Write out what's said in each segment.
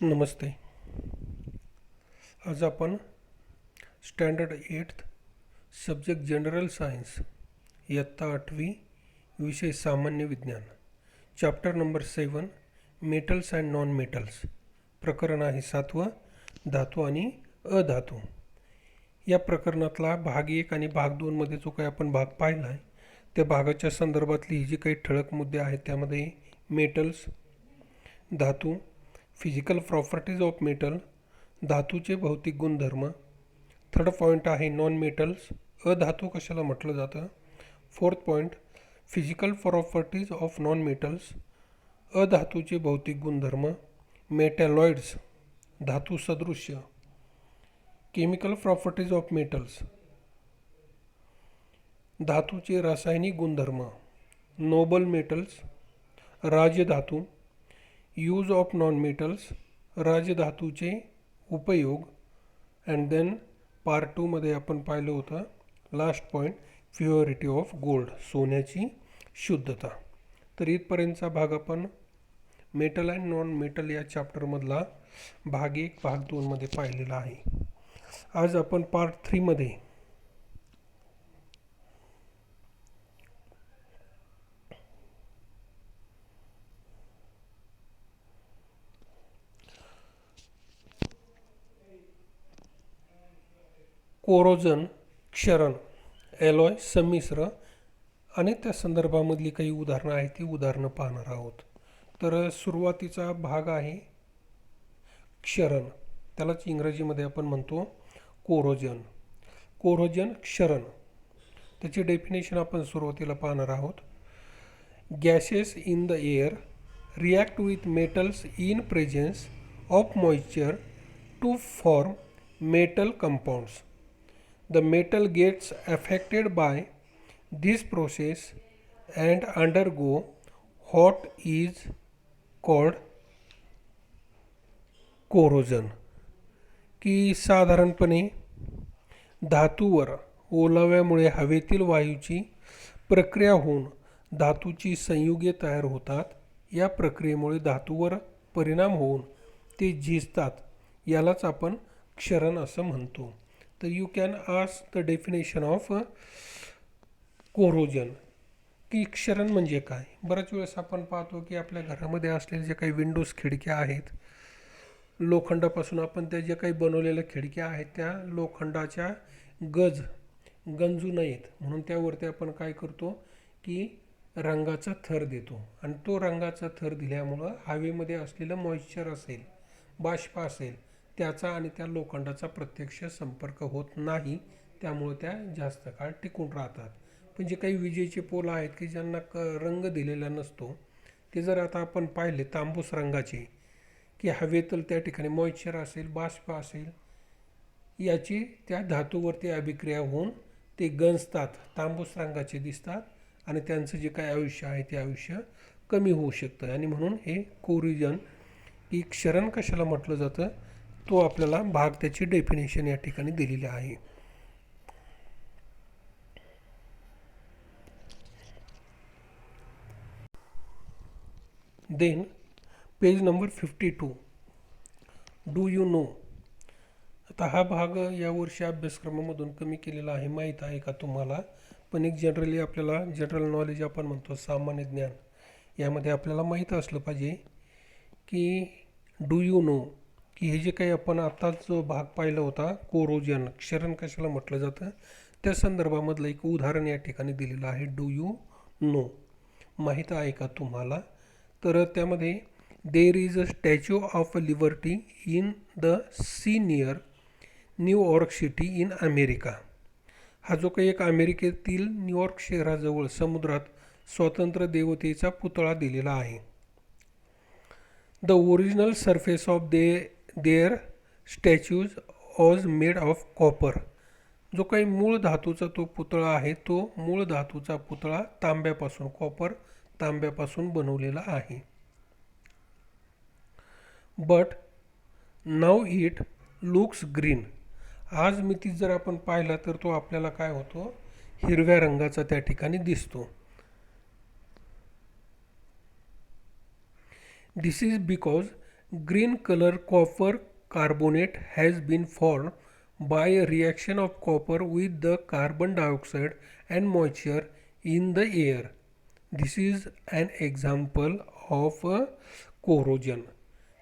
नमस्ते. आज आपण standard 8th subject general science इयत्ता 8वी विषय सामान्य विज्ञान chapter number 7 metals and non metals प्रकरण आहे 7व धातू आणि अधातू. या प्रकरणातला भाग 1 आणि भाग 2 मध्ये जो काही आपण भाग पाहिला आहे त्या भागाच्या संदर्भातली ही जी काही ठळक मुद्दे आहेत त्यामध्ये मेटल्स, धातू, फिजिकल प्रॉपर्टीज ऑफ मेटल, धातूचे भौतिक गुणधर्म. थर्ड पॉईंट आहे नॉन मेटल्स, अधातू कशाला म्हटलं जातं. Fourth point physical properties of non metals, अधातूचे भौतिक गुणधर्म. मेटॅलॉइड्स, धातू सदृश्य. केमिकल प्रॉपर्टीज ऑफ मेटल्स, धातूचे रासायनिक गुणधर्म. नोबल मेटल्स, राजधातू. यूज ऑफ नॉन मेटल्स, राजधातूचे उपयोग. अँड देन पार्ट 2 मध्ये आपण पाहिलं होतं last point purity of gold, सोन्याची शुद्धता. तर इथपर्यंतचा भाग आपण मेटल अँड नॉन मेटल या चॅप्टरमधला भाग 1 भाग 2 मध्ये पाहिलेला आहे. आज आपण पार्ट 3 मध्ये कोरोजन, क्षरण, एलॉय, संमिश्र आणि त्या संदर्भामधली काही उदाहरणं आहेत ती उदाहरणं पाहणार आहोत. तर सुरुवातीचा भाग आहे क्षरण, त्यालाच इंग्रजीमध्ये आपण म्हणतो कोरोजन. कोरोजन, क्षरण, त्याची डेफिनेशन आपण सुरुवातीला पाहणार आहोत. Gases in the air react with metals in presence of moisture to form metal compounds. The metal gets affected by this process and undergo what is called corrosion. की साधारणपणे धातूवर ओलाव्यामुळे हवेतील वायूची प्रक्रिया होऊन धातूची संयुगे तयार होतात. या प्रक्रियेमुळे धातूवर परिणाम होऊन ते झिजतात. यालाच आपण क्षरण असं म्हणतो. तर you can ask the definition of corrosion, की क्षरण म्हणजे काय. बऱ्याच वेळेस आपण पाहतो की आपल्या घरामध्ये असलेले जे काही विंडोज, खिडक्या आहेत, लोखंडापासून आपण त्या ज्या काही बनवलेल्या खिडक्या आहेत त्या लोखंडाच्या गंजू नयेत म्हणून त्यावरती आपण काय करतो की रंगाचा थर देतो. आणि तो रंगाचा थर दिल्यामुळं हवेमध्ये असलेलं मॉइश्चर असेल, बाष्प असेल, त्याचा आणि त्या लोखंडाचा प्रत्यक्ष संपर्क होत नाही, त्यामुळे त्या जास्त काळ टिकून राहतात. पण जे काही विजेचे पोल आहेत की ज्यांना रंग दिलेला नसतो ते जर आता आपण पाहिले तांबूस रंगाचे, की हवेतील त्या ठिकाणी मॉइश्चर असेल, बाष्प असेल, याची त्या धातूवरती अभिक्रिया होऊन ते गंजतात, तांबूस रंगाचे दिसतात आणि त्यांचं जे काही आयुष्य आहे ते आयुष्य कमी होऊ शकतं. आणि म्हणून हे कोरोजन की क्षरण कशाला म्हटलं जातं तो आपल्याला भाग त्याची डेफिनेशन या ठिकाणी दिलेली आहे. Then page number 52, do you know. आता हा भाग यावर्षी अभ्यासक्रमामधून कमी केलेला आहे, माहीत आहे का तुम्हाला. पण एक जनरली आपल्याला जनरल नॉलेज आपण म्हणतो सामान्य ज्ञान, यामध्ये आपल्याला माहीत असलं पाहिजे की डू यू नो, की हे जे काही आपण आत्ताच जो भाग पाहिला होता कोरोजन, क्षरण कशाला म्हटलं जातं त्या संदर्भामधलं एक उदाहरण या ठिकाणी दिलेलं आहे. डू यू नो, माहीत आहे का तुम्हाला. तर त्यामध्ये there is a Statue of Liberty in the sea near New York City in America. हा जो काही एक अमेरिकेतील न्यूयॉर्क शहराजवळ समुद्रात स्वातंत्र्य देवतेचा पुतळा दिलेला आहे. The original surface of their statues was made of copper. जो काही मूळ धातूचा तो पुतळा आहे तो मूळ धातूचा पुतळा तांब्यापासून, कॉपर तांब्यापासून बनवलेला आहे. But now it looks green. आज मिती जर आपण पाहिला तर तो आपल्याला काय होतो, हिरव्या रंगाचा त्या ठिकाणी दिसतो. This is because Green color copper carbonate has been formed by a reaction of copper with the carbon dioxide and moisture in the air. This is an example of corrosion.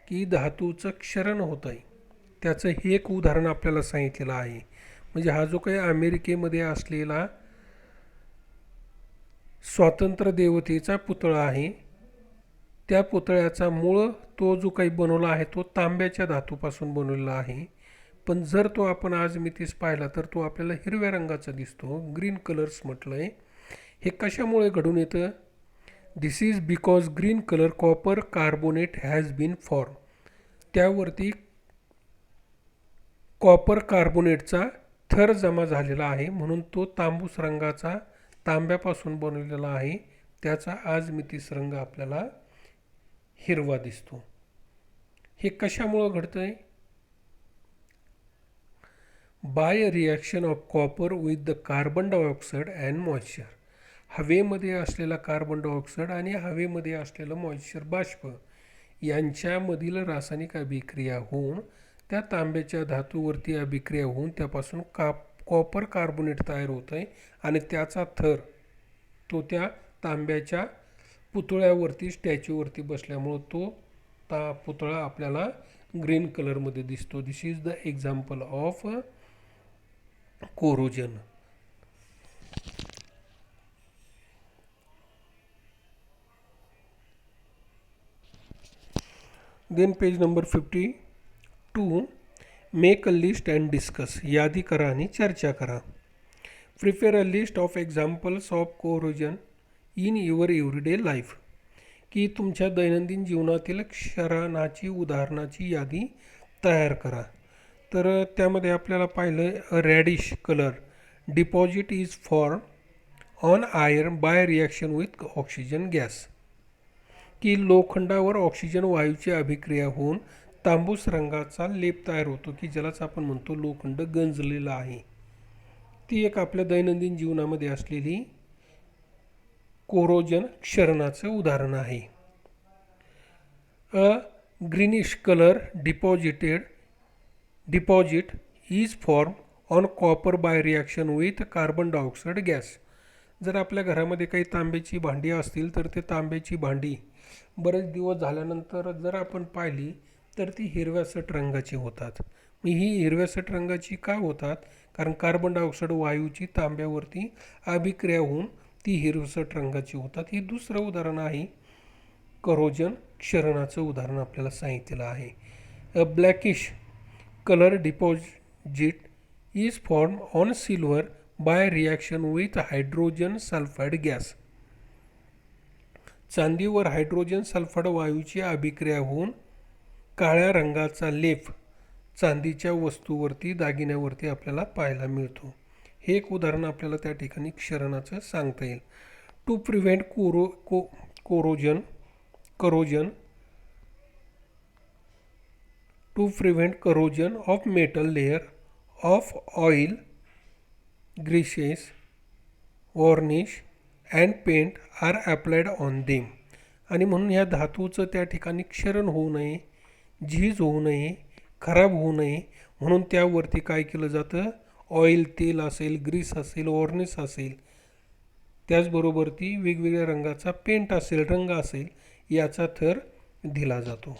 की धातूचं क्षरण होत आहे त्याचं हे एक उदाहरण आपल्याला सांगितलेलं आहे. म्हणजे हा जो काही अमेरिकेमध्ये असलेला स्वातंत्र्य देवतेचा पुतळा आहे त्या पुतळ्याचा मूळ तो जो काही बनवला आहे तो तांब्याच्या धातूपासून बनवलेला आहे. पण जर तो आपण आज मितीस पाहिला तर तो आपल्याला हिरव्या रंगाचा दिसतो, ग्रीन कलर्स म्हटलं आहे. हे कशामुळे घडून येतं? This is because green colour copper carbonate has been form. त्यावरती कॉपर कार्बोनेटचा थर जमा झालेला आहे म्हणून तो तांबूस रंगाचा तांब्यापासून बनवलेला आहे. त्याचा आज मितीस रंग आपल्याला हिरवा दिसतो. हे कशामुळं घडतं आहे? By a reaction of copper with the carbon dioxide and moisture. हवेमध्ये असलेला कार्बन डायऑक्साईड आणि हवेमध्ये असलेलं मॉइश्चर बाष्प यांच्यामधील रासायनिक अभिक्रिया होऊन त्या तांब्याच्या धातूवरती अभिक्रिया होऊन त्यापासून कॉपर कार्बोनेट तयार होतं आहे आणि त्याचा थर तो त्या तांब्याच्या पुतळ्यावरती स्टॅच्यूवरती बसल्यामुळं तो पुतळा आपल्याला ग्रीन कलरमध्ये दिसतो. This is the example of corrosion. Then page number 52. Make a list and discuss. यादी करा आणि चर्चा करा. Prepare a list of examples of corrosion in your everyday life. की तुमच्या दैनंदिन जीवनातील क्षरणाची उदाहरणाची यादी तयार करा. तर त्यामध्ये आपल्याला पाहिलं reddish colour deposit is form on iron by reaction with oxygen gas. की लोखंडावर ऑक्सिजन वायूची अभिक्रिया होऊन तांबूस रंगाचा लेप तयार होतो की ज्यालाच आपण म्हणतो लोखंड गंजलेलं आहे. ती एक आपल्या दैनंदिन जीवनामध्ये असलेली कोरोजन क्षरणाचं उदाहरण आहे. A greenish colour deposit is form on copper by reaction with carbon dioxide gas. जर आपल्या घरामध्ये काही तांब्याची भांडी असतील तर ते तांब्याची भांडी बरेच दिवस झाल्यानंतर जर आपण पाहिली तर ती हिरव्यासट रंगाची होतात. ही हिरव्यासट रंगाची का होतात? कारण कार्बन डायऑक्साईड वायूची तांब्यावरती अभिक्रिया होऊन ती हिरवसट रंगाची होतात. ही दुसरं उदाहरण आहे करोजन क्षरणाचं उदाहरण आपल्याला सांगितलेलं आहे. A blackish colour deposit is form on silver by reaction with hydrogen sulphide gas. चांदीवर हायड्रोजन सल्फाईड वायूची अभिक्रिया होऊन काळ्या रंगाचा लेप चांदीच्या वस्तूवरती दागिन्यावरती आपल्याला पाहायला मिळतो. हे एक उदाहरण आपल्याला त्या ठिकाणी क्षरणाचं सांगता येईल. To prevent corrosion of metal layer of oil greases varnish and paint are applied on them. आणि म्हणून ह्या धातूचं त्या ठिकाणी क्षरण होऊ नये, झीज होऊ नये, खराब होऊ नये म्हणून त्यावरती काय केलं जातं? ऑइल, तेल असेल, ग्रीस असेल, वॉर्निश असेल, त्याचबरोबर ती वेगवेगळ्या रंगाचा पेंट असेल, रंग असेल याचा थर दिला जातो.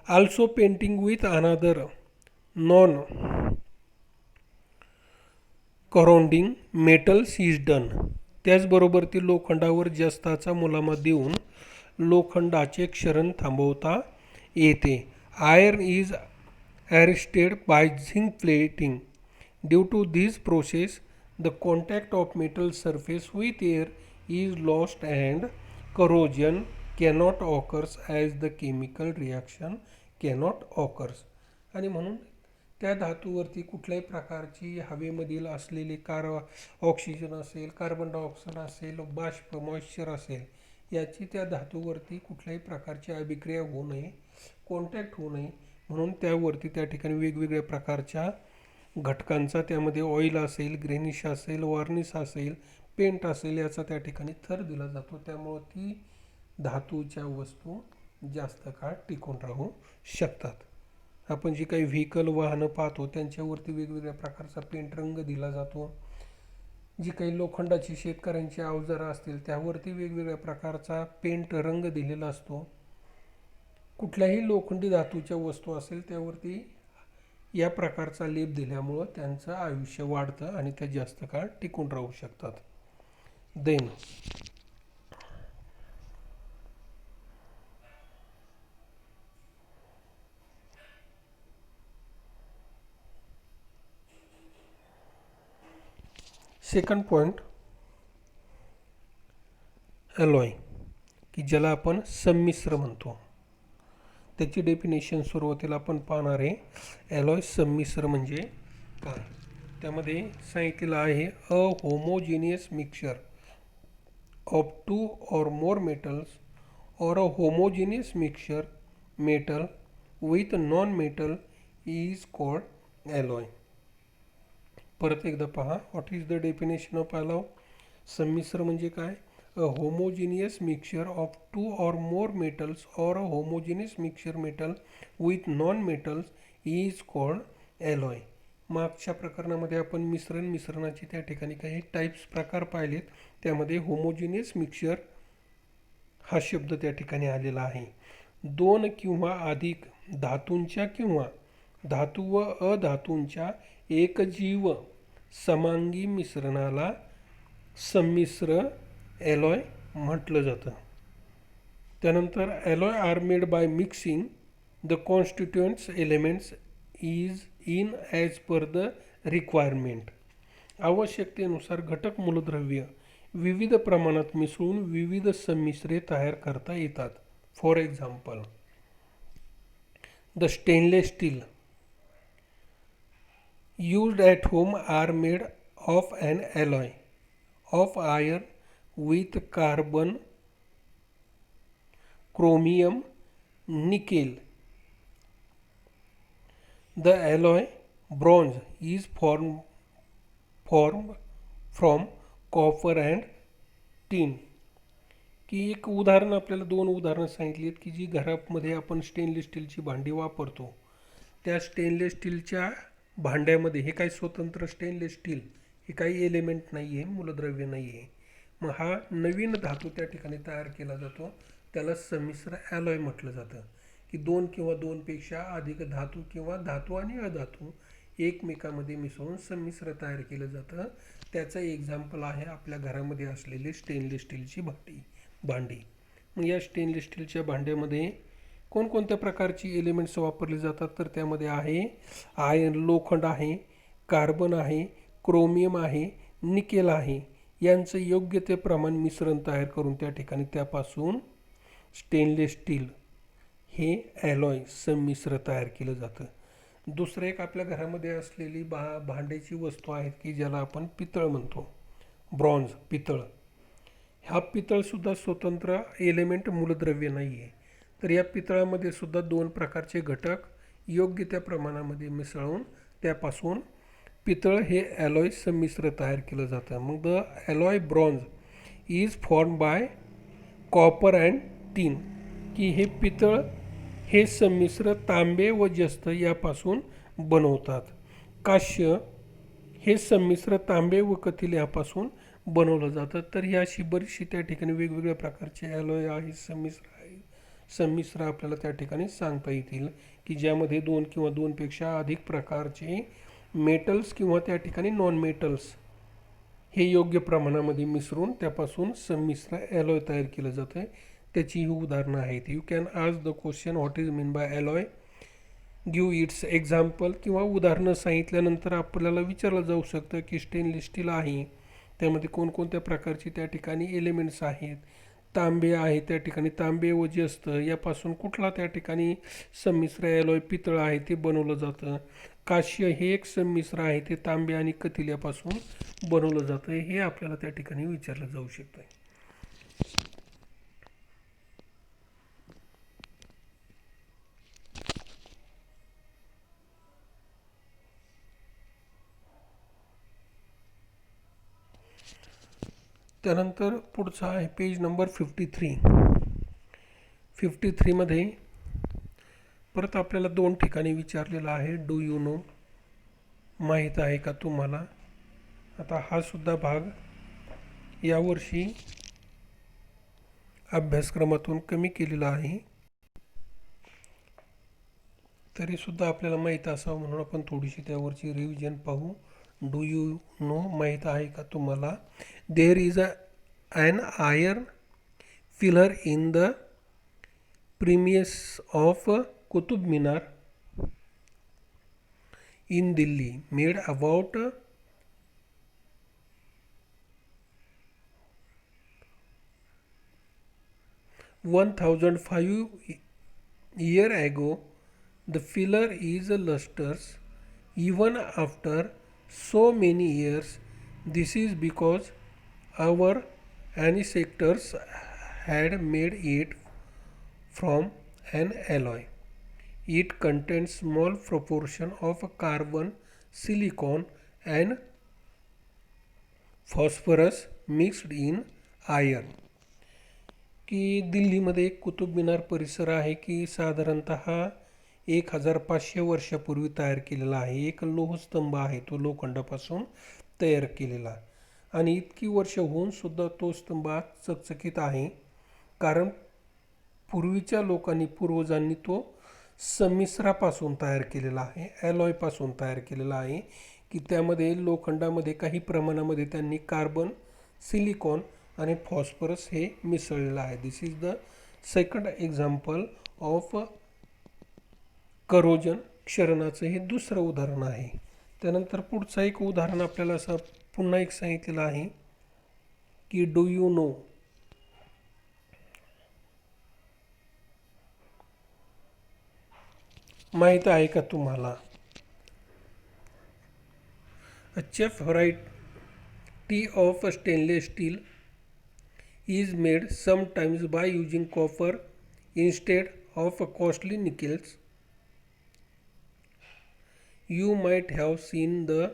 Also painting with another non corroding metals is done. त्याचबरोबर ती लोखंडावर जास्ताचा मुलामा देऊन लोखंडाचे क्षरण थांबवता येते. Iron is arrested by zinc plating. Due to this process, the contact of metal surface with air is lost and corrosion cannot occur as the chemical reaction cannot occur. आणि म्हणून त्या धातूवरती कुठल्याही प्रकारची हवेमधील असलेली ऑक्सिजन असेल, कार्बन डायऑक्साईड असेल, बाष्प moisture असेल याची त्या धातूवरती कुठल्याही प्रकारची अभिक्रिया होऊ नये, कॉन्टॅक्ट होऊ नये म्हणून त्यावरती त्या ठिकाणी वेगवेगळ्या प्रकारच्या घटकांचा त्यामध्ये ऑइल असेल, ग्रेनिश असेल, वार्निश असेल, पेंट असेल याचा त्या ठिकाणी थर दिला जातो. त्यामुळं ती धातूच्या वस्तू जास्त काळ टिकून राहू शकतात. आपण जी काही व्हेकल वाहनं पाहतो त्यांच्यावरती वेगवेगळ्या प्रकारचा पेंट रंग दिला जातो. जी काही लोखंडाची शेतकऱ्यांची अवजारं असतील त्यावरती वेगवेगळ्या प्रकारचा पेंट रंग दिलेला असतो. कुठल्याही लोखंडी धातूच्या वस्तू असेल त्यावरती या प्रकारचा लेप दिल्यामुळं त्यांचं आयुष्य वाढतं आणि त्या जास्त काळ टिकून राहू शकतात. देन सेकंड पॉईंट, ॲलॉय, की ज्याला आपण संमिश्र म्हणतो. त्याची डेफिनेशन सुरुवातीला आपण पाहणार आहे. ॲलॉय संमिश्र म्हणजे काय? त्यामध्ये सांगितलेलं आहे a homogeneous mixture of two or more metals or a homogeneous mixture metal with non-metal is called alloy. परत एकदा पहा. What is the definition of alloy? संमिश्र म्हणजे काय? A homogeneous mixture of two or more metals और a homogeneous mixture metal with non metals is called alloy. मागच्या प्रकरणामध्ये आपण मिश्रणाचे त्या ठिकाणी काही टाईप्स प्रकार पाहिलेत. त्यामध्ये होमोजिनियस मिक्सचर हा शब्द त्या ठिकाणी आलेला आहे. दोन किंवा अधिक धातूंच्या किंवा धातू व अधातूंच्या एकजीव समांगी मिश्रणाला संमिश्र ॲलॉय म्हटलं जातं. त्यानंतर alloy are made by mixing the constituents elements is in as per the requirement. आवश्यकतेनुसार घटक मूलद्रव्य विविध प्रमाणात मिसळून विविध संमिश्रे तयार करता येतात. For example, the stainless steel used at home are made of an alloy of iron with carbon, chromium, nickel. The alloy bronze is formed from copper and tin. की एक उदाहरण, आपल्याला दोन उदाहरणं सांगितली आहेत की जी घरामध्ये आपण स्टेनलेस स्टीलची भांडी वापरतो. त्या स्टेनलेस स्टीलच्या भांड्यामध्ये हे काही स्वतंत्र स्टेनलेस स्टील हे काही एलिमेंट नाही आहे, मूलद्रव्य नाही आहे. मग हा नवीन धातू त्या ठिकाणी तयार केला जातो, त्याला संमिश्र ॲलॉय म्हटलं जातं. की दोन किंवा दोनपेक्षा अधिक धातू किंवा धातू आणि अधातू एकमेकांमध्ये मिसळून संमिश्र तयार केलं जातं. त्याचं एक्झाम्पल आहे आपल्या घरामध्ये असलेली स्टेनलेस स्टीलची भांडी. मग या स्टेनलेस स्टीलच्या भांड्यामध्ये कोणकोणत्या प्रकारची एलिमेंट्स वापरली जातात? तर त्यामध्ये आहे आयर्न, लोखंड आहे, कार्बन आहे, क्रोमियम आहे, निकेल आहे. यांचं योग्य ते प्रमाण मिश्रण तयार करून त्या ठिकाणी त्यापासून स्टेनलेस स्टील हे ॲलॉय संमिश्र तयार केलं जातं. दुसरं एक आपल्या घरामध्ये असलेली भांड्याची वस्तू आहेत की ज्याला आपण पितळ म्हणतो, ब्रॉन्झ, पितळ. हा पितळसुद्धा स्वतंत्र एलिमेंट मूलद्रव्य नाही आहे. तर या पितळामध्ये सुद्धा दोन प्रकारचे घटक योग्य त्या प्रमाणामध्ये मिसळून त्यापासून पितळ हे ॲलॉय संमिश्र तयार केलं जातं. मग the alloy bronze is form by copper and tin, की हे पितळ हे संमिश्र तांबे व जस्त यापासून बनवतात. काश्य हे संमिश्र तांबे व कथिल यापासून बनवलं जातं. तर ही अशी बरीचशी त्या ठिकाणी वेगवेगळ्या प्रकारचे ॲलॉय आहे, संमिश्र आपल्याला त्या ठिकाणी सांगता येतील की ज्यामध्ये दोन किंवा दोनपेक्षा अधिक प्रकारचे मेटल्स किंवा त्या ठिकाणी नॉन मेटल्स हे योग्य प्रमाणामध्ये मिसळून त्यापासून संमिश्र ॲलॉय तयार केलं जातं. त्याची ही उदाहरणं आहेत. You can ask the question what is mean by ॲलॉय, give it's example, किंवा उदाहरणं सांगितल्यानंतर आपल्याला विचारलं जाऊ शकतं की स्टेनलेस स्टील आहे, त्यामध्ये कोणकोणत्या प्रकारचे त्या ठिकाणी एलिमेंट्स आहेत. तांबे आहे, त्या ठिकाणी तांबे व जस्त यापासून कुठला त्या ठिकाणी संमिश्र ॲलॉय पितळ आहे ते बनवलं जातं. काश्य हे एक संमिश्र आहे, ते तांबे आणि कथिल यापासून बनवलं जातं. हे आपल्याला त्या ठिकाणी विचारलं जाऊ शकतं. त्यानंतर पुढचा आहे पेज नंबर 53. 53मध्ये परत आपल्याला 2 ठिकाणी विचारलेलं आहे, डू यू नो, माहीत आहे का तुम्हाला. आता हा सुद्धा भाग यावर्षी अभ्यासक्रमातून कमी केलेला आहे, तरीसुद्धा आपल्याला माहीत असावं म्हणून आपण थोडीशी त्यावरची रिव्हिजन पाहू. डू यू नो, माहीत आहे का तुम्हाला. There is an iron pillar in the premises of Qutub Minar in Delhi made about 1005 year ago. The filler is lustrous even after so many years. This is because our ancestors had made it from an alloy. It contains small proportion of carbon, silicon and phosphorus mixed in iron. की दिल्लीमध्ये एक कुतुब मिनार परिसर आहे की साधारणतः 1500 वर्षापूर्वी तयार केलेला आहे. एक लोहस्तंभ आहे, तो लोखंडापासून तयार केलेला, आणि इतकी वर्ष होऊन सुद्धा तो स्तंभ आज चकचकीत आहे, कारण पूर्वीच्या लोकांनी, पूर्वजांनी तो संमिश्रापासून तयार केलेला आहे, ॲलॉयपासून तयार केलेला आहे, की त्यामध्ये लोखंडामध्ये काही प्रमाणामध्ये त्यांनी कार्बन, सिलिकॉन आणि फॉस्फरस हे मिसळलेलं आहे. This is the second example of corrosion, क्षरणाचं हे दुसरं उदाहरण आहे. त्यानंतर पुढचं एक उदाहरण आपल्याला असं पुन्हा एक सांगितलेलं आहे की डू यू नो, माहीत आहे का तुम्हाला. A cheap variety of stainless steel is made sometimes by using copper instead of costly nickels. You might have seen the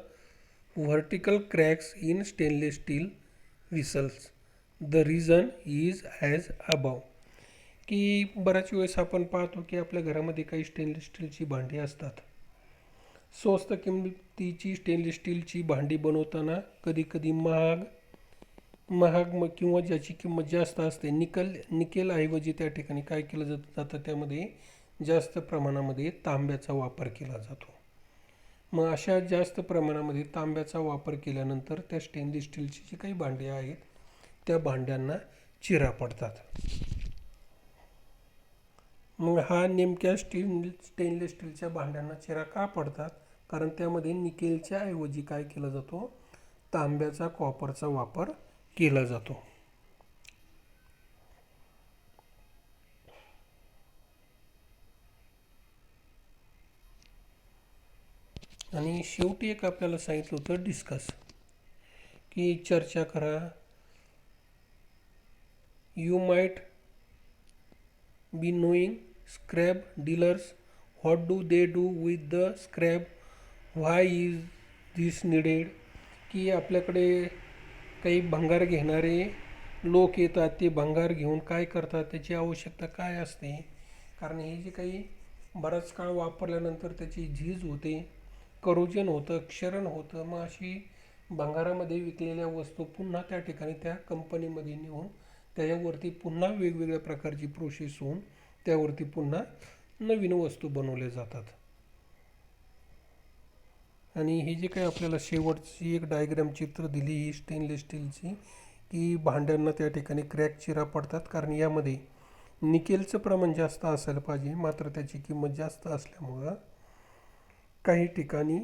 vertical cracks in stainless steel vessels. The reason is as above. की बऱ्याच वेळेस आपण पाहतो की आपल्या घरामध्ये काही stainless स्टीलची भांडी असतात. स्वस्त किमतीची स्टेनलेस स्टीलची भांडी बनवताना कधी कधी महाग किंवा ज्याची किंमत जास्त असते, निकेलऐवजी त्या ठिकाणी काय केलं जातं, त्यामध्ये जास्त प्रमाणामध्ये तांब्याचा वापर केला जातो. मग अशा जास्त प्रमाणामध्ये तांब्याचा वापर केल्यानंतर त्या स्टेनलेस स्टीलची जी काही भांडी आहेत त्या भांड्यांना चिरा पडतात. मग हा नेमक्या स्टेनलेस स्टीलच्या भांड्यांना चिरा का पडतात, कारण त्यामध्ये निकेलच्या ऐवजी काय केला जातो, तांब्याचा, कॉपरचा वापर केला जातो. आणि शेवटी एक आपल्याला सांगितलं होतं डिस्कस, की चर्चा करा. You might be knowing scrap dealers, what do they do with the scrap, why is this needed. की आपल्याकडे काही भंगार घेणारे लोक येतात, ते भंगार घेऊन काय करतात, त्याची आवश्यकता काय असते, कारण हे जे काही बराच काळ वापरल्यानंतर त्याची झीज होते, करोजन होतं, क्षरण होतं. मग अशी भंगारामध्ये विकलेल्या वस्तू पुन्हा त्या ठिकाणी त्या कंपनीमध्ये नेऊन त्याच्यावरती पुन्हा वेगवेगळ्या प्रकारची प्रोसेस होऊन त्यावरती पुन्हा नवीन वस्तू बनवल्या जातात. आणि हे जे काही आपल्याला शेवटची एक डायग्राम चित्र दिली ही स्टेनलेस स्टीलची, की भांड्यांना त्या ठिकाणी क्रॅक, चिरा पडतात, कारण यामध्ये निकेलचं प्रमाण जास्त असायला पाहिजे, मात्र त्याची किंमत जास्त असल्यामुळं काही ठिकाणी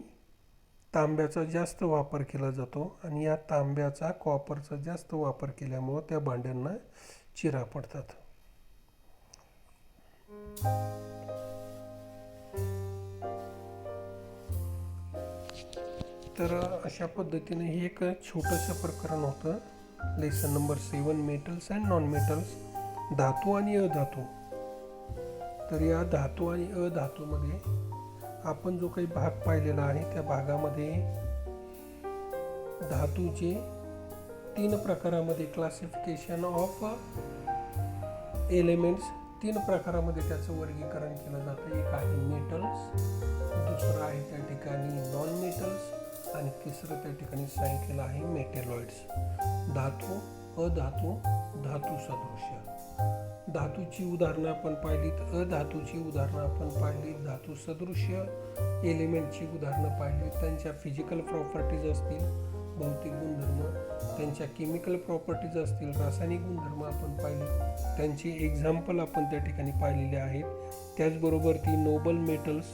तांब्याचा जास्त वापर केला जातो, आणि या तांब्याचा, कॉपरचा जास्त वापर केल्यामुळं त्या भांड्यांना चिरा पडतात. तर अशा पद्धतीने हे एक छोटंसं प्रकरण होतं. Lesson number 7, metals and non metals, धातू आणि अधातू. तर या धातू आणि अधातूमध्ये आपण जो काही भाग पाहिलेला आहे त्या भागामध्ये धातूचे 3 प्रकारामध्ये क्लासिफिकेशन ऑफ एलिमेंट्स तीन प्रकारामध्ये त्याचं वर्गीकरण केलं जातं. एक आहे मेटल्स, दुसरं आहे त्या ठिकाणी नॉन मेटल्स आणि तिसरं त्या ठिकाणी सांगितलेलं आहे मेटेलॉइड्स. धातू, अधातू, धातू सदृश्य. धातूची उदाहरणं आपण पाहिलीत, अधातूची उदाहरणं आपण पाहिलीत, धातू सदृश्य एलिमेंटची उदाहरणं पाहिलीत. त्यांच्या फिजिकल प्रॉपर्टीज असतील, भौतिक गुणधर्म, त्यांच्या केमिकल प्रॉपर्टीज असतील, रासायनिक गुणधर्म आपण पाहिले, त्यांची एक्झाम्पल आपण त्या ठिकाणी पाहिलेले आहेत. त्याचबरोबर ती नोबल मेटल्स,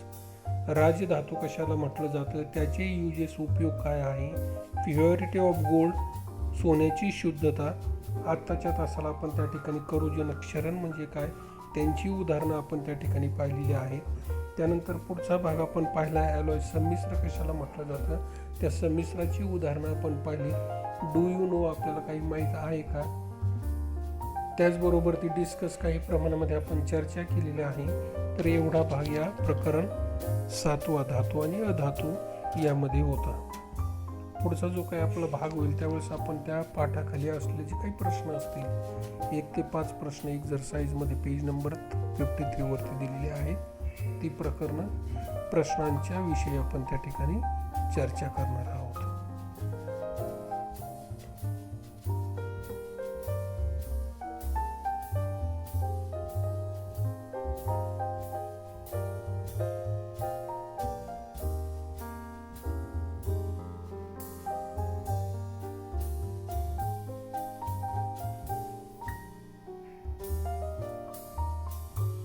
राजधातू कशाला म्हटलं जातं, त्याचे युजेस उपयोग काय आहे, प्युरिटी ऑफ गोल्ड, सोन्याची शुद्धता, आत्ताच्या तासाला आपण त्या ठिकाणी करोजन क्षरण म्हणजे काय, त्यांची उदाहरणं आपण त्या ठिकाणी पाहिलेली आहेत. त्यानंतर पुढचा भाग आपण पाहिला ॲलॉय, संमिश्र कशाला म्हटलं जातं, त्या संमिश्राची उदाहरणं आपण पाहिली. डू यू नो आपल्याला काही माहीत आहे का. त्याचबरोबर ती डिस्कस काही प्रमाणामध्ये आपण चर्चा केलेली आहे. तर एवढा भाग या प्रकरण 7वा धातू आणि अधातू यामध्ये होता. पुढचा जो काही आपला भाग होईल त्यावेळेस आपण त्या पाठाखाली असलेले जे काही प्रश्न असतील 1 ते 5 प्रश्न एक्झरसाइजमध्ये पेज नंबर 53 वरती दिलेले आहेत. ती प्रकरणं प्रश्नांच्या विषयी आपण त्या ठिकाणी चर्चा करणार आहोत.